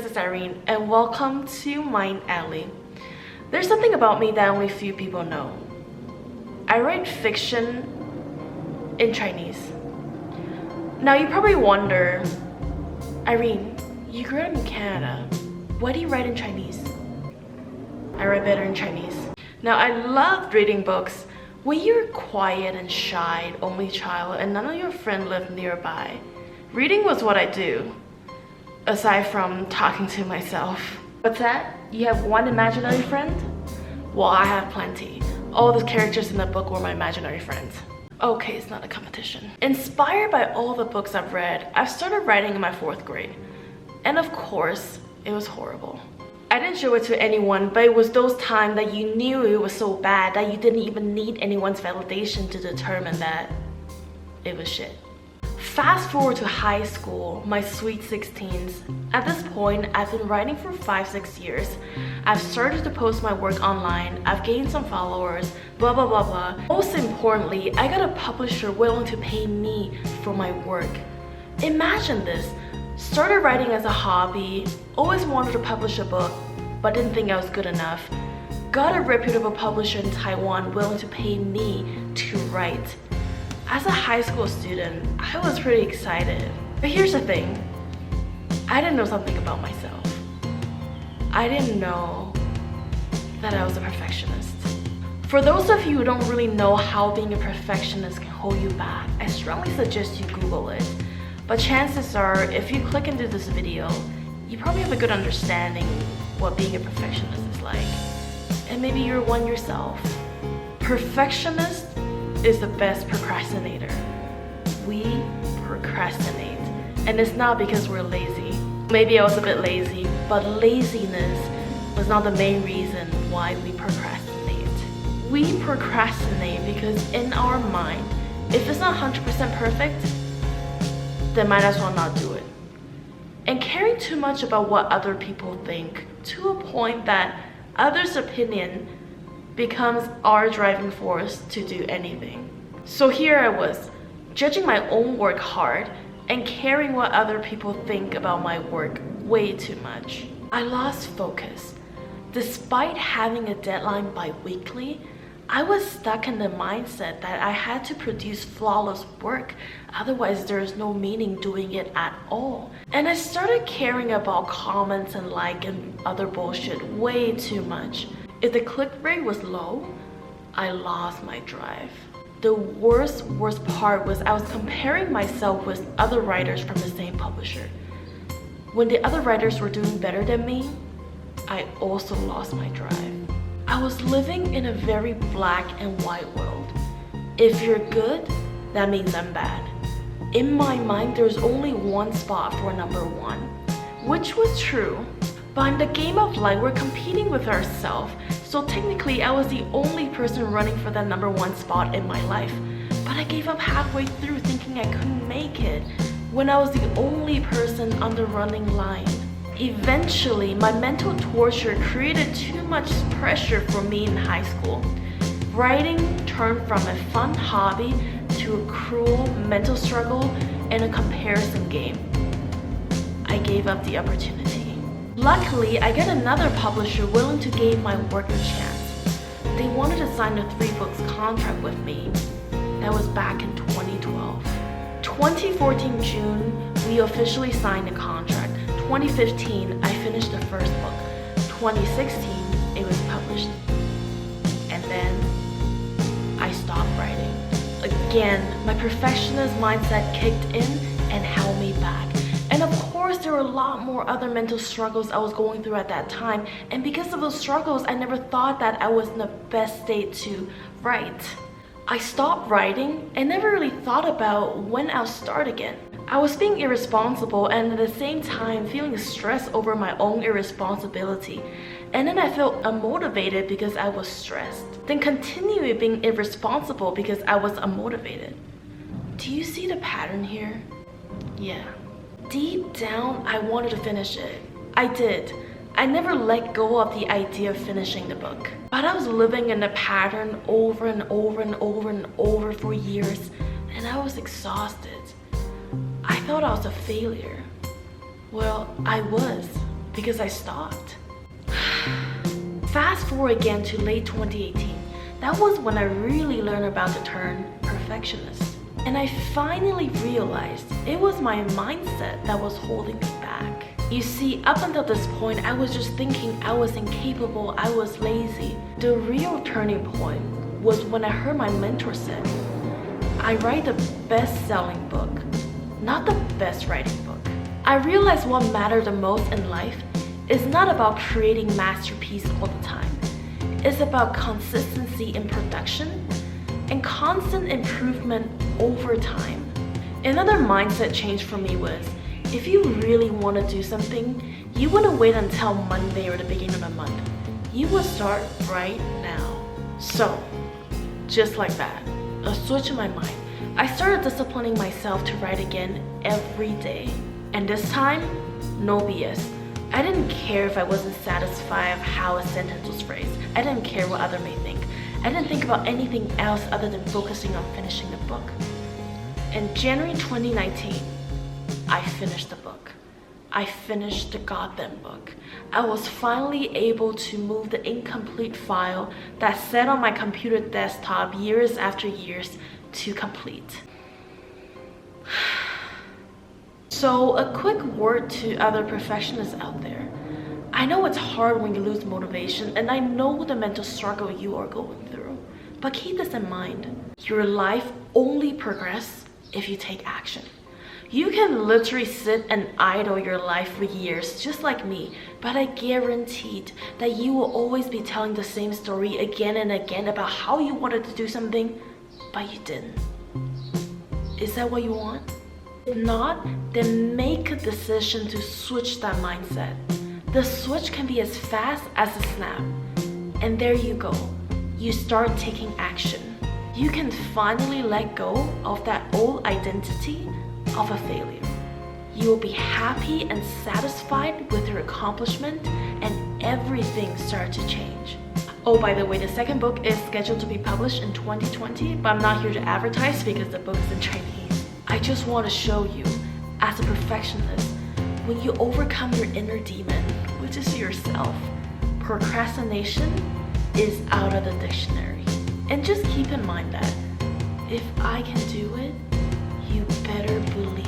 is Irene and welcome to Mind Alley. There's something about me that only few people know. I write fiction in Chinese. Now you probably wonder, Irene, you grew up in Canada. Why do you write in Chinese? I write better in Chinese. Now I loved reading books when you're quiet and shy, only child, and none of your friends live nearby. Reading was what I do. Aside from talking to myself. What's that? You have one imaginary friend? Well, I have plenty. All the characters in the book were my imaginary friends. Okay, it's not a competition. Inspired by all the books I've read, I started writing in my 4th grade. And of course, it was horrible. I didn't show it to anyone, but it was those times that you knew it was so bad that you didn't even need anyone's validation to determine that it was shit. Fast forward to high school, my sweet 16s. At this point, I've been writing for 5-6 years. I've started to post my work online, I've gained some followers, blah blah blah blah. Most importantly, I got a publisher willing to pay me for my work. Imagine this, started writing as a hobby, always wanted to publish a book, but didn't think I was good enough. Got a reputable publisher in Taiwan willing to pay me to write. As a high school student, I was pretty excited. But here's the thing, I didn't know something about myself. I didn't know that I was a perfectionist. For those of you who don't really know how being a perfectionist can hold you back, I strongly suggest you Google it. But chances are, if you click into this video, you probably have a good understanding what being a perfectionist is like. And maybe you're one yourself. Perfectionist is the best procrastinator. We procrastinate. And it's not because we're lazy. Maybe I was a bit lazy, but laziness was not the main reason why we procrastinate. We procrastinate because in our mind, if it's not 100% perfect, then might as well not do it. And caring too much about what other people think to a point that others' opinion becomes our driving force to do anything. So here I was, judging my own work hard and caring what other people think about my work way too much. I lost focus. Despite having a deadline bi-weekly, I was stuck in the mindset that I had to produce flawless work, otherwise there is no meaning doing it at all. And I started caring about comments and like and other bullshit way too much. If the click rate was low, I lost my drive. The worst part was I was comparing myself with other writers from the same publisher. When the other writers were doing better than me, I also lost my drive. I was living in a very black and white world. If you're good, that means I'm bad. In my mind, there's only one spot for number 1, which was true. But in the game of life, we're competing with ourselves. So technically, I was the only person running for that number 1 spot in my life. But I gave up halfway through thinking I couldn't make it when I was the only person on the running line. Eventually, my mental torture created too much pressure for me in high school. Writing turned from a fun hobby to a cruel mental struggle and a comparison game. I gave up the opportunity. Luckily, I got another publisher willing to give my work a chance. They wanted to sign a 3-book contract with me. That was back in 2012. 2014 June, we officially signed a contract. 2015, I finished the first book. 2016, it was published. And then I stopped writing. Again, my perfectionist mindset kicked in and held me back. And of course, there were a lot more other mental struggles I was going through at that time. And because of those struggles, I never thought that I was in the best state to write. I stopped writing and never really thought about when I'll start again. I was being irresponsible and at the same time feeling stressed over my own irresponsibility. And then I felt unmotivated because I was stressed. Then continuing being irresponsible because I was unmotivated. Do you see the pattern here? Yeah. Deep down, I wanted to finish it. I did. I never let go of the idea of finishing the book. But I was living in a pattern over and over and over and over for years, and I was exhausted. I thought I was a failure. Well, I was. because I stopped. Fast forward again to late 2018. That was when I really learned about the term perfectionist. And I finally realized it was my mindset that was holding me back. You see, up until this point, I was just thinking I was incapable, I was lazy. The real turning point was when I heard my mentor say, I write the best-selling book, not the best writing book. I realized what mattered the most in life is not about creating masterpieces all the time. It's about consistency in production and constant improvement over time. Another mindset change for me was, if you really want to do something, you wouldn't wait until Monday or the beginning of the month. You would start right now. So, just like that, a switch in my mind, I started disciplining myself to write again every day. And this time, no BS. I didn't care if I wasn't satisfied of how a sentence was phrased. I didn't care what others may think. I didn't think about anything else other than focusing on finishing the book. In January 2019, I finished the book. I finished the goddamn book. I was finally able to move the incomplete file that sat on my computer desktop years after years to complete. So a quick word to other perfectionists out there. I know it's hard when you lose motivation, and I know the mental struggle you are going through. But keep this in mind. Your life only progresses if you take action. You can literally sit and idle your life for years, just like me, but I guaranteed that you will always be telling the same story again and again about how you wanted to do something, but you didn't. Is that what you want? If not, then make a decision to switch that mindset. The switch can be as fast as a snap. And there you go. You start taking action. You can finally let go of that old identity of a failure. You will be happy and satisfied with your accomplishment, and everything starts to change. Oh, by the way, the second book is scheduled to be published in 2020, but I'm not here to advertise because the book is in Chinese. I just want to show you, as a perfectionist, when you overcome your inner demon, which is yourself, procrastination is out of the dictionary. And just keep in mind that if I can do it, you better believe